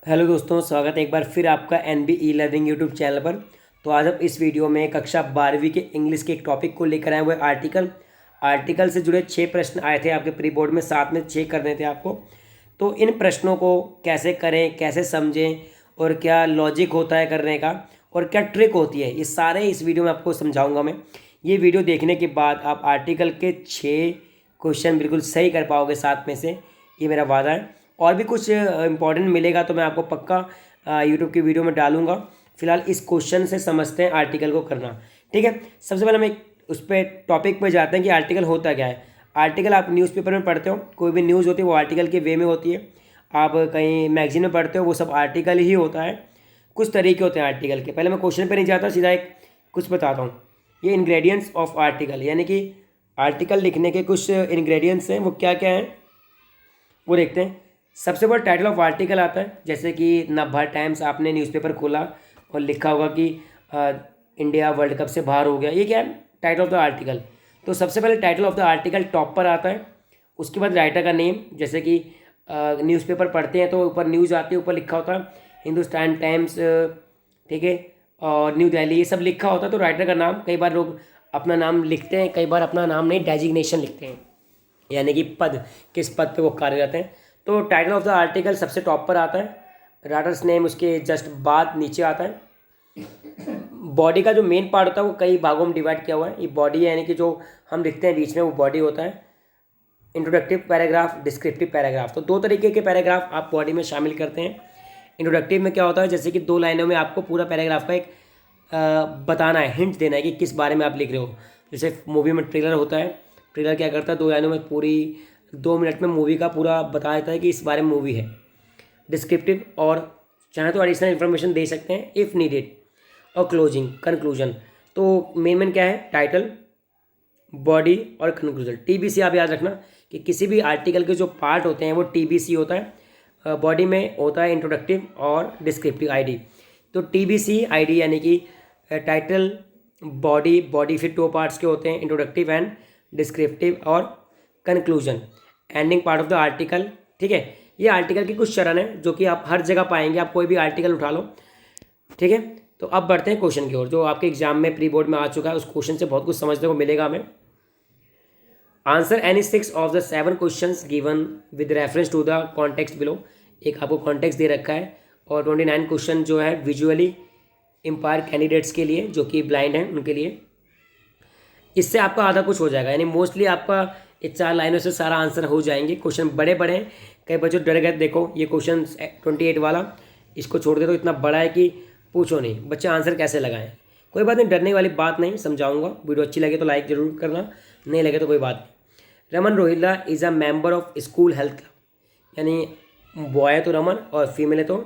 Hello दोस्तों, स्वागत है एक बार फिर आपका N B E learning YouTube channel पर। तो आज हम इस वीडियो में कक्षा 12वीं के इंग्लिश के एक टॉपिक को लेकर आए हुए आर्टिकल से जुड़े 6 प्रश्न आए थे आपके प्री बोर्ड में, साथ में 6 करने थे आपको। तो इन प्रश्नों को कैसे करें, कैसे समझें और क्या लॉजिक होता है करने का और क्या ट्रिक होती है, ये सारे इस वीडियो में आपको समझाऊंगा मैं। ये वीडियो देखने के बाद आप आर्टिकल के 6 क्वेश्चन बिल्कुल सही कर पाओगे 7 में से, ये मेरा वादा है। और भी कुछ इंपॉर्टेंट मिलेगा तो मैं आपको पक्का यूट्यूब की वीडियो में डालूंगा। फिलहाल इस क्वेश्चन से समझते हैं आर्टिकल को करना। ठीक है, सबसे पहले हम एक उस पर टॉपिक पे जाते हैं कि आर्टिकल होता क्या है। आर्टिकल आप न्यूज़पेपर में पढ़ते हो, कोई भी न्यूज़ होती है वो आर्टिकल के वे में होती है। आप कहीं मैगजीन में पढ़ते हो वो सब आर्टिकल ही होता है। कुछ तरीके होते हैं आर्टिकल के। पहले मैं क्वेश्चन पर नहीं जाता, सीधा एक कुछ बताता हूँ। ये इंग्रेडिएंट्स ऑफ आर्टिकल, यानी कि आर्टिकल लिखने के कुछ इंग्रेडिएंट्स हैं, वो क्या क्या हैं वो देखते हैं। सबसे बड़ा टाइटल ऑफ आर्टिकल आता है, जैसे कि नवभारत टाइम्स आपने न्यूज़पेपर खोला और लिखा होगा कि इंडिया वर्ल्ड कप से बाहर हो गया, ये क्या है? Title of the article. तो सबसे पहले title of the article top पर आता है, उसके बाद राइटर का नेम। जैसे कि न्यूज़पेपर पढ़ते हैं तो ऊपर न्यूज़ आती है, ऊपर लिखा होता है हिंदुस्तान टाइम्स, ठीक है, और न्यू दिल्ली, ये सब लिखा होता है। तो राइटर का नाम, कई बार लोग अपना नाम लिखते हैं, कई बार अपना नाम नहीं, डेजिग्नेशन लिखते हैं, यानी कि पद, किस पद पे वो कार्यरत हैं। तो टाइटल ऑफ द आर्टिकल सबसे टॉप पर आता है, राइटर्स नेम उसके जस्ट बाद नीचे आता है। बॉडी का जो मेन पार्ट होता है वो कई भागों में डिवाइड किया हुआ है। ये बॉडी है, यानी कि जो हम लिखते हैं बीच में, वो बॉडी होता है। Introductive paragraph, descriptive paragraph. तो दो तरीके के पैराग्राफ आप बॉडी में शामिल करते हैं। इंट्रोडक्टिव में क्या होता है, जैसे कि 2 लाइनों में आपको पूरा पैराग्राफ का एक बताना है, हिंट देना है कि किस बारे में आप लिख रहे हो। जैसे मूवी में ट्रेलर होता है, ट्रेलर क्या करता है, 2 लाइनों में पूरी 2 मिनट में मूवी का पूरा बता देता है कि इस बारे में मूवी है। डिस्क्रिप्टिव, और चाहे तो एडिशनल इन्फॉर्मेशन दे सकते हैं इफ़ नीडेड। और क्लोजिंग, कंक्लूजन। तो मेन क्या है, टाइटल, बॉडी और कंक्लूजन। टीबीसी आप याद रखना कि किसी भी आर्टिकल के जो पार्ट होते हैं वो टीबीसी होता है। बॉडी में होता है इंट्रोडक्टिव और डिस्क्रिप्टिव आईडी। तो टीबीसी आईडी यानी कि टाइटल, बॉडी फिर 2 पार्ट्स के होते हैं, इंट्रोडक्टिव एंड डिस्क्रिप्टिव, और conclusion, ending part of the article. ठीक है, ये आर्टिकल की कुछ चरण है जो कि आप हर जगह पाएंगे, आप कोई भी आर्टिकल उठा लो। ठीक है, तो अब बढ़ते हैं क्वेश्चन की ओर, जो आपके एग्जाम में प्री बोर्ड में आ चुका है। उस क्वेश्चन से बहुत कुछ समझने को मिलेगा हमें। Answer any 6 of the 7 question given with reference to the context below. एक आपको कॉन्टेक्स्ट दे रखा है, और 29 क्वेश्चन जो है विजुअली इम्पायर कैंडिडेट्स के लिए, जो कि ब्लाइंड हैं उनके लिए। इससे आपका आधा कुछ हो जाएगा, यानी मोस्टली आपका ये 4 लाइनों से सारा आंसर हो जाएंगे। क्वेश्चन बड़े बड़े हैं, कई बच्चों डर गए। देखो ये क्वेश्चन 28 वाला, इसको छोड़ दे तो इतना बड़ा है कि पूछो नहीं, बच्चे आंसर कैसे लगाएं। कोई बात नहीं, डरने वाली बात नहीं, समझाऊंगा। वीडियो अच्छी लगे तो लाइक जरूर करना, नहीं लगे तो कोई बात नहीं। Raman Rohilla is a member of school health club, यानी बॉय है तो रमन और फीमेल है तो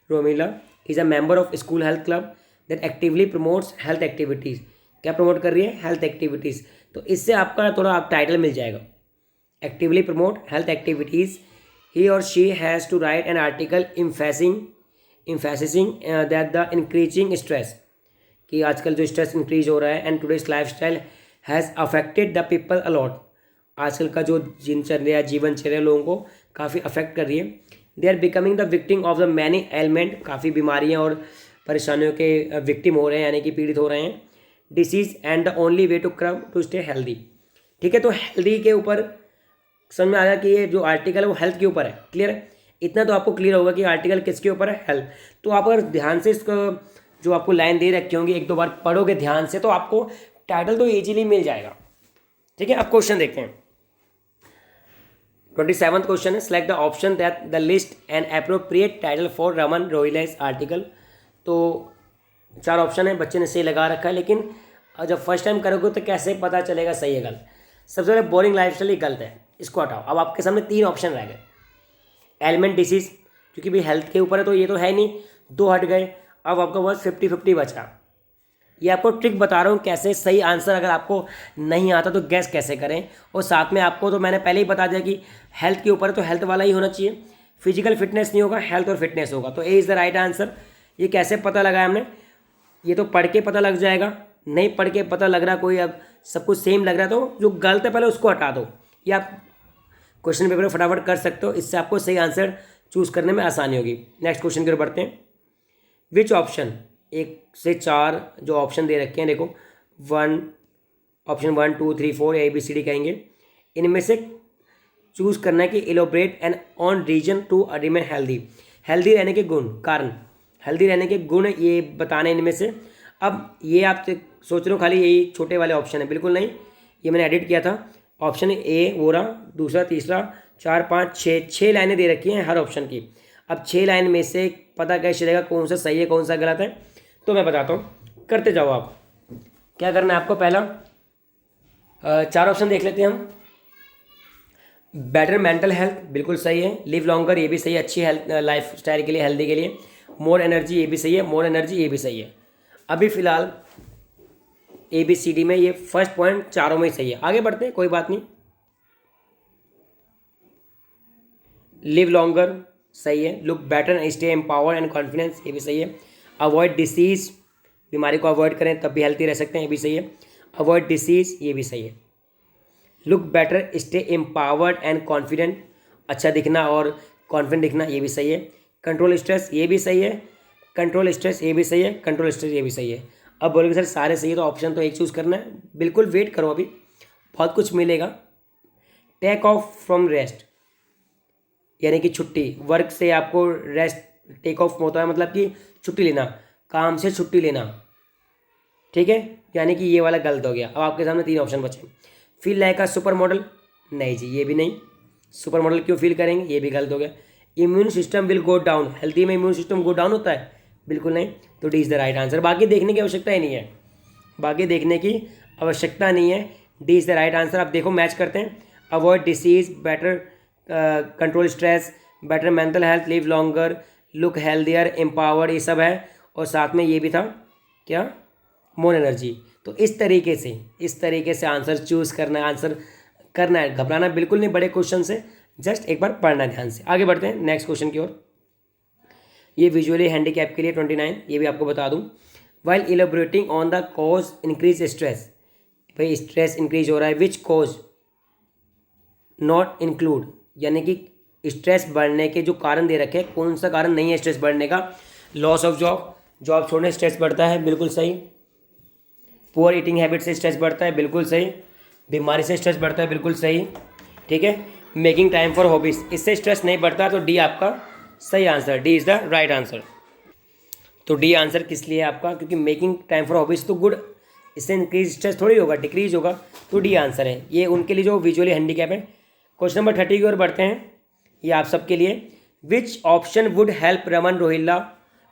Romila, is a member of school health club that actively promotes health activities. क्या प्रमोट कर रही है? Health activities. तो इससे आपका थोड़ा आप टाइटल मिल जाएगा, actively promote health activities. He और she has to write an article emphasising that the increasing stress, कि आजकल जो स्ट्रेस इंक्रीज हो रहा है, and today's lifestyle has affected the people a lot. आजकल का जो दिनचर्या, जीवनचर्या लोगों को काफ़ी अफेक्ट कर रही है। They are becoming the victim of the many element, काफ़ी बीमारियाँ और परेशानियों के विक्टिम हो रहे हैं, यानी कि पीड़ित हो रहे हैं। Disease and the only way to curb to stay healthy. ठीक है, तो हेल्दी के ऊपर समझ में आया कि ये जो आर्टिकल है वो हेल्थ के ऊपर है। क्लियर है? इतना तो आपको क्लियर होगा कि आर्टिकल किसके ऊपर है, हेल्थ। तो आप अगर ध्यान से इसको, जो आपको लाइन दे रखी होंगी, 1-2 बार पढ़ोगे ध्यान से, तो आपको टाइटल तो ईजिली मिल जाएगा। ठीक है, अब क्वेश्चन देखते हैं। 27th क्वेश्चन है, select the option that the list an appropriate title for Raman Rohilla article. तो 4 ऑप्शन है, बच्चे ने सही लगा रखा है, लेकिन जब फर्स्ट टाइम करोगे तो कैसे पता चलेगा सही है गलत। सबसे पहले बोरिंग लाइफस्टाइल गलत है, इसको हटाओ। अब आपके सामने 3 ऑप्शन रह गए। एलिमेंट डिसीज, क्योंकि भाई हेल्थ के ऊपर है तो ये तो है नहीं, 2 हट गए। अब आपका बस 50-50 बचा। ये आपको ट्रिक बता रहा हूँ कैसे सही आंसर, अगर आपको नहीं आता तो गैस कैसे करें। और साथ में आपको तो मैंने पहले ही बता दिया कि हेल्थ के ऊपर है तो हेल्थ वाला ही होना चाहिए। फिजिकल फिटनेस नहीं होगा, हेल्थ और फिटनेस होगा। तो A is the right answer. ये कैसे पता लगाया हमने? ये तो पढ़ के पता लग जाएगा, नहीं पढ़ के पता लग रहा कोई, अब सब कुछ सेम लग रहा है तो जो गलत है पहले उसको हटा दो। ये आप क्वेश्चन पेपर में फटाफट कर सकते हो, इससे आपको सही आंसर चूज़ करने में आसानी होगी। नेक्स्ट क्वेश्चन की ओर बढ़ते हैं। विच ऑप्शन, 1 से 4 जो ऑप्शन दे रखे हैं देखो, ऑप्शन 1 2 3 4 ABCD कहेंगे, इनमें से चूज़ करना है कि elaborate and on reason to remain healthy. Healthy रहने के गुण, कारण, हेल्दी रहने के गुण ये बताने इनमें से। अब ये आप सोच रहे हो खाली यही छोटे वाले ऑप्शन है, बिल्कुल नहीं, ये मैंने एडिट किया था। ऑप्शन ए वो रहा, दूसरा, तीसरा, 4 5 6 लाइनें दे रखी हैं हर ऑप्शन की। अब 6 लाइन में से पता कैसे चलेगा कौन सा सही है कौन सा गलत है, तो मैं बताता हूँ, करते जाओ आप। क्या करना है आपको, पहला 4 ऑप्शन देख लेते हैं हम। बेटर मेंटल हेल्थ, बिल्कुल सही है। लिव लॉन्गर, ये भी सही है, अच्छी हेल्थ लाइफ स्टाइल के लिए, हेल्दी के लिए। मोर एनर्जी, ये भी सही है। मोर एनर्जी, ये भी सही है। अभी फिलहाल ABCD में ये फर्स्ट पॉइंट चारों में ही सही है। आगे बढ़ते हैं, कोई बात नहीं। लिव लॉन्गर सही है। Look better and stay empower and confidence, ये भी सही है। अवॉइड डिसीज, बीमारी को अवॉइड करें तब भी हेल्थी रह सकते हैं, ये भी सही है। अवॉइड डिसीज, ये भी सही है। Look better stay empowered and confident, अच्छा दिखना और कॉन्फिडेंट दिखना, ये भी सही है। कंट्रोल स्ट्रेस, ये भी सही है। कंट्रोल स्ट्रेस, ये भी सही है। कंट्रोल स्ट्रेस, ये भी सही है। अब बोलोगे सर सारे सही है तो ऑप्शन तो एक चूज़ करना है, बिल्कुल वेट करो, अभी बहुत कुछ मिलेगा। टेक ऑफ फ्रॉम रेस्ट, यानी कि छुट्टी, वर्क से आपको रेस्ट, टेक ऑफ होता है मतलब कि छुट्टी लेना, काम से छुट्टी लेना, ठीक है, यानी कि ये वाला गलत हो गया। अब आपके सामने 3 ऑप्शन बचे। Feel like a super model, नहीं जी, ये भी नहीं। सुपर मॉडल क्यों फील करेंगे, ये भी गलत हो गया। Immune system will go down, healthy में इम्यून सिस्टम गो डाउन होता है, बिल्कुल नहीं, तो D is the right answer. बाकी देखने की आवश्यकता ही नहीं है, बाकी देखने की आवश्यकता नहीं है, D is the right answer. आप देखो मैच करते हैं। Avoid disease, better control stress, better mental health, live longer, look healthier, empowered, ये सब है। और साथ में ये भी था क्या, मोर एनर्जी। तो इस तरीके से आंसर चूज़ करना है, आंसर करना है, घबराना बिल्कुल नहीं बड़े क्वेश्चन से, जस्ट एक बार पढ़ना है ध्यान से। आगे बढ़ते हैं नेक्स्ट क्वेश्चन की ओर। ये विजुअली हैंडीकैप के लिए 29, ये भी आपको बता दूं। While elaborating on the cause increase stress, भाई स्ट्रेस इंक्रीज हो रहा है, विच कॉज नॉट इंक्लूड, यानी कि स्ट्रेस बढ़ने के जो कारण दे रखे हैं, कौन सा कारण नहीं है स्ट्रेस बढ़ने का। लॉस ऑफ जॉब, जॉब छोड़ने से स्ट्रेस बढ़ता है, बिल्कुल सही। पुअर ईटिंग हैबिट से स्ट्रेस बढ़ता है, बिल्कुल सही। बीमारी से स्ट्रेस बढ़ता है, बिल्कुल सही, ठीक है। मेकिंग टाइम फॉर हॉबीज, इससे स्ट्रेस नहीं बढ़ता, तो डी आपका सही answer, D is the right answer. तो डी आंसर किस लिए आपका, क्योंकि मेकिंग टाइम फॉर हॉबीज तो गुड, इससे इंक्रीज स्ट्रेस थोड़ी होगा, डिक्रीज होगा, तो डी आंसर है ये उनके लिए जो विजुअली हैंडीकैप है। क्वेश्चन नंबर 30 की ओर बढ़ते हैं, ये आप सबके लिए। Which option would help Raman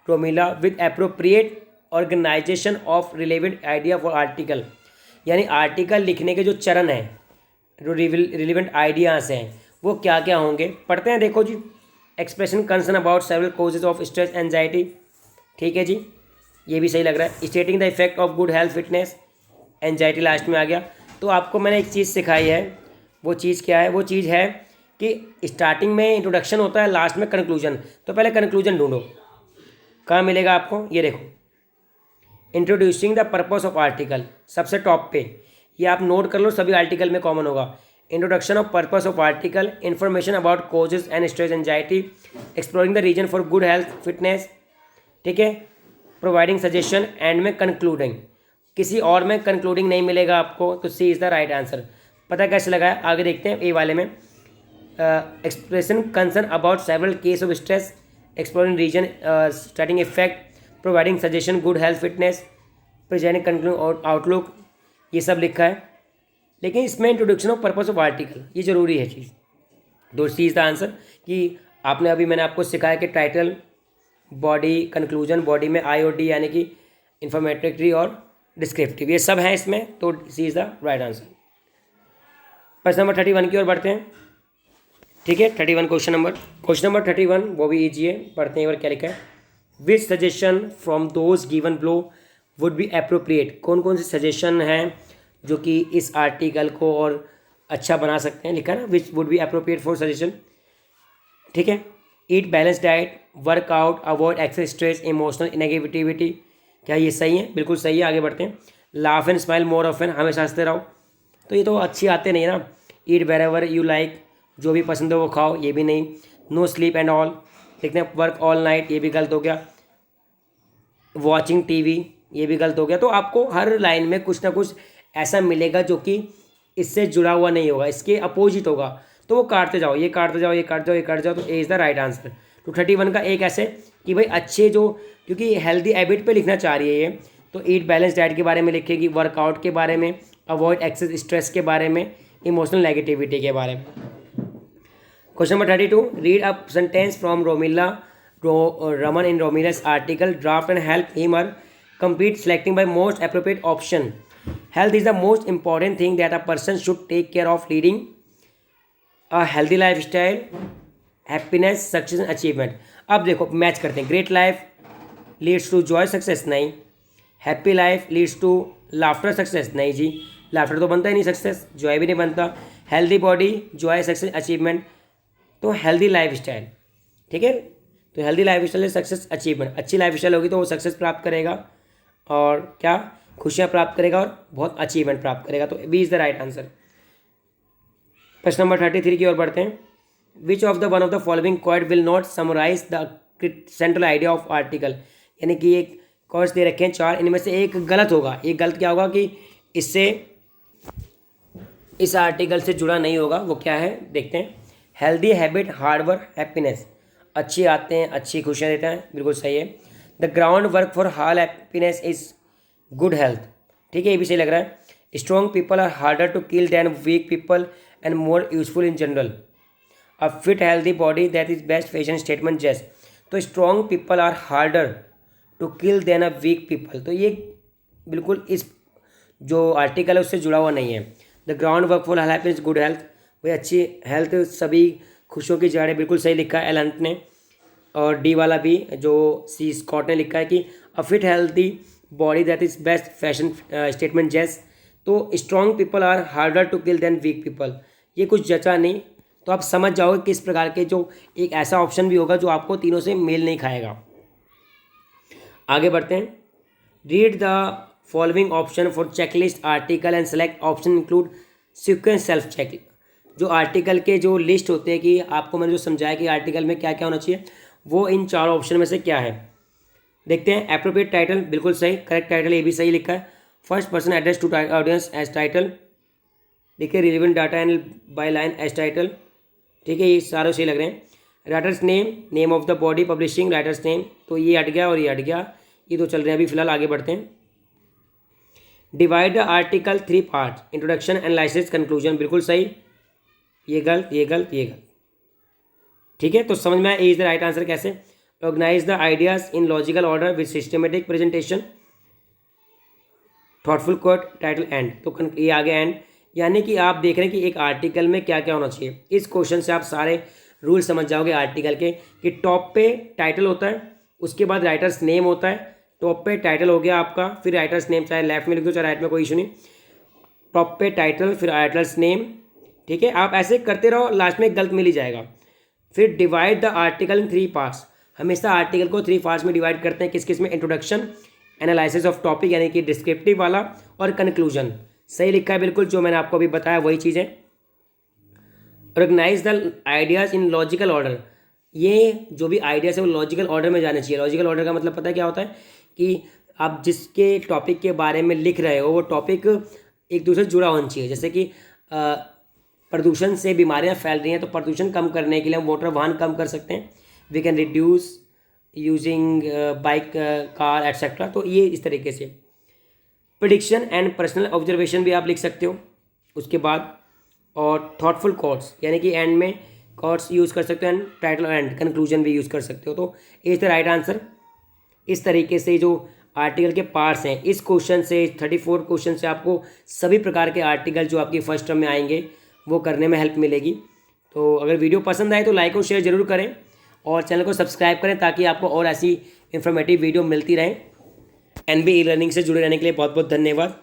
Romila with appropriate organization of relevant idea for article, यानी आर्टिकल लिखने के जो चरण हैं, जो रिलेवेंट आइडियाज़ हैं, वो क्या क्या होंगे, पढ़ते हैं। देखो जी, expression concern about several causes of stress anxiety, ठीक है जी, ये भी सही लग रहा है। Stating the effect of good health fitness, anxiety last में आ गया। तो आपको मैंने एक चीज़ सिखाई है, वो चीज़ क्या है, वो चीज़ है कि स्टार्टिंग में इंट्रोडक्शन होता है, लास्ट में कंक्लूजन। तो पहले कंक्लूजन ढूंढो, कहाँ मिलेगा आपको, ये देखो, introducing the purpose of article, सबसे टॉप पे, ये आप नोट कर लो, सभी आर्टिकल में कॉमन होगा। Introduction of purpose of article, information about causes and stress anxiety, exploring the reason for good health fitness, ठीक है, प्रोवाइडिंग सजेशन, एंड में कंक्लूडिंग। किसी और में कंक्लूडिंग नहीं मिलेगा आपको, तो C is the right answer. पता कैसे लगा है, आगे देखते हैं। ए वाले में expression concern about several case of stress, exploring reason, starting effect, providing suggestion, good health fitness, presenting conclude outlook, ये सब लिखा है। लेकिन इसमें introduction of purpose of article ये ज़रूरी है चीज़, दो सी इज़ द आंसर। कि आपने अभी मैंने आपको सिखाया कि टाइटल, बॉडी, कंक्लूजन, बॉडी में आई और डी, यानी कि इंफॉर्मेटरी और डिस्क्रिप्टिव, ये सब हैं इसमें, तो C is the right answer. प्रश्न नंबर 31 की ओर बढ़ते हैं, ठीक है। 31 क्वेश्चन नंबर 31 वो भी ईजी है, पढ़ते हैं एक बार क्या लिखा है। Which suggestion from those given below would be appropriate, कौन कौन से सजेशन हैं जो कि इस आर्टिकल को और अच्छा बना सकते हैं, लिखा है ना, which would be appropriate for suggestion, ठीक है। Eat balance diet, workout, avoid excess stress, emotional negativity, क्या ये सही है, बिल्कुल सही है। आगे बढ़ते हैं। Laugh and smile more often, हमेशा हंसते रहो, तो ये तो अच्छी आते नहीं है ना। ईट वेरेवर यू लाइक, जो भी पसंद हो वो खाओ, ये भी नहीं। नो स्लीप एंड ऑल, देखते हैं वर्क ऑल नाइट, ये भी गलत हो गया। वॉचिंग टीवी, ये भी गलत हो गया। तो आपको हर लाइन में कुछ ना कुछ ऐसा मिलेगा जो कि इससे जुड़ा हुआ नहीं होगा, इसके अपोजिट होगा, तो वो काटते जाओ, ये काटते जाओ, ये काट जाओ, ये काट जाओ, तो A is the right answer. तो 31 का एक ऐसे कि भाई अच्छे जो, क्योंकि हेल्दी हैबिट पे लिखना चाह रही है ये, तो ईट बैलेंस डाइट के बारे में लिखेगी, वर्कआउट के बारे में, अवॉइड एक्सेस स्ट्रेस के बारे में, इमोशनल नेगेटिविटी के बारे में। Question number 32, read a sentence from Romila Raman in Romila's article, draft and help him or complete selecting by most appropriate option. Health is the most important thing that a person should take care of, leading a healthy lifestyle, happiness, success and achievement. अब देखो match करते हैं। Great life leads to joy success, नहीं। Happy life leads to laughter success, नहीं जी, laughter तो बनता ही नहीं सक्सेस, जॉय भी नहीं बनता। Healthy body, Joy, success, achievement, तो हेल्दी लाइफ स्टाइल, ठीक है। तो healthy life style success achievement, अच्छी लाइफ स्टाइल होगी तो वो सक्सेस प्राप्त करेगा और क्या, खुशियाँ प्राप्त करेगा और बहुत अचीवमेंट प्राप्त करेगा। तो B is the right answer. प्रश्न नंबर 33 की ओर बढ़ते हैं। Which of the one of the following quad will not summarize the central idea of article, यानी कि एक कॉर्ड्स दे रखे हैं 4, इनमें से एक गलत होगा। एक गलत क्या होगा कि इससे, इस आर्टिकल से जुड़ा नहीं होगा, वो क्या है देखते हैं। हेल्दी हैबिट, हार्डवर्क, हैप्पीनेस, अच्छी आते हैं, अच्छी खुशियाँ देते हैं, बिल्कुल सही है। The ground work for all happiness is good health, ठीक है, ये भी सही लग रहा है। Strong people are harder to kill than weak people and more useful in general. A fit healthy body that is best fashion statement Jess, तो strong people are harder to kill than a weak people, तो ये बिल्कुल इस जो article है उससे जुड़ा हुआ नहीं है। The ground work for happiness good health, वही अच्छी हेल्थ सभी खुशियों की जड़ है, बिल्कुल सही लिखा है एलंत ने। और डी वाला भी जो सी स्कॉट ने लिखा है कि a fit healthy body that is best fashion statement Jess, तो strong people are harder to kill than weak people, ये कुछ जचा नहीं। तो आप समझ जाओगे किस प्रकार के, जो एक ऐसा ऑप्शन भी होगा जो आपको तीनों से मेल नहीं खाएगा। आगे बढ़ते हैं। Read the following option for checklist article and select option include sequence self check. जो आर्टिकल के जो लिस्ट होते हैं कि आपको मैंने जो समझाया कि आर्टिकल में क्या क्या होना चाहिए, वो इन 4 ऑप्शन में से क्या है देखते हैं। एप्रोप्रिएट टाइटल, बिल्कुल सही, करेक्ट टाइटल, ये भी सही लिखा है। First person address to audience as title, देखिए relevant data and byline as title, ठीक है, ये सारे सही लग रहे हैं। Writer's name, name of the body publishing, writer's name, तो ये हट गया और ये हट गया, ये तो चल रहे हैं अभी फिलहाल। आगे बढ़ते हैं। Divide the article 3 part, introduction, analysis, conclusion, बिल्कुल सही, ये गलत, ये गलत, ये गलत, ठीक है। तो समझ में आया A is the right answer कैसे। Organize the ideas in logical order with systematic presentation, thoughtful quote, title, and, तो ये आगे एंड, यानी कि आप देख रहे हैं कि एक आर्टिकल में क्या क्या होना चाहिए। इस क्वेश्चन से आप सारे रूल समझ जाओगे आर्टिकल के, कि टॉप पे टाइटल होता है, उसके बाद राइटर्स नेम होता है, टॉप पे टाइटल हो गया आपका, फिर राइटर्स नेम, चाहे लेफ्ट में लिख दो चाहे राइट में, कोई इशू नहीं, टॉप पे टाइटल फिर राइटर्स नेम, ठीक है। आप ऐसे करते रहो, लास्ट में गलत मिल ही जाएगा। फिर divide the article in 3 parts, हमेशा आर्टिकल को 3 पार्ट्स में डिवाइड करते हैं, किस किस में, इंट्रोडक्शन, एनालिसिस ऑफ टॉपिक यानी कि डिस्क्रिप्टिव वाला, और कंक्लूजन, सही लिखा है बिल्कुल, जो मैंने आपको अभी बताया वही चीज़ है। Organize the ideas in logical order, ये जो भी आइडियाज़ है वो लॉजिकल ऑर्डर में जाने चाहिए। लॉजिकल ऑर्डर का मतलब पता है क्या होता है, कि आप जिसके टॉपिक के बारे में लिख रहे हो वो टॉपिक एक दूसरे से जुड़ा होना चाहिए। जैसे कि प्रदूषण से बीमारियां फैल रही हैं, तो प्रदूषण कम करने के लिए हम मोटर वाहन कम कर सकते हैं, we can reduce using bike, car etcetera, तो ये इस तरीके से। प्रेडिक्शन एंड पर्सनल ऑब्जर्वेशन भी आप लिख सकते हो उसके बाद, और थॉटफुल कोट्स, यानी कि एंड में कोट्स यूज़ कर सकते हो, एंड टाइटल एंड कंक्लूजन भी यूज़ कर सकते हो। तो इज द राइट आंसर। इस तरीके से जो आर्टिकल के पार्ट्स हैं, इस क्वेश्चन से 34 क्वेश्चन से आपको सभी प्रकार के आर्टिकल जो आपकी फर्स्ट टर्म में आएंगे वो करने में हेल्प मिलेगी। तो अगर वीडियो पसंद आए तो लाइक और शेयर ज़रूर करें, और चैनल को सब्सक्राइब करें ताकि आपको और ऐसी इन्फॉर्मेटिव वीडियो मिलती रहे। एनबी ई लर्निंग से जुड़े रहने के लिए बहुत बहुत धन्यवाद।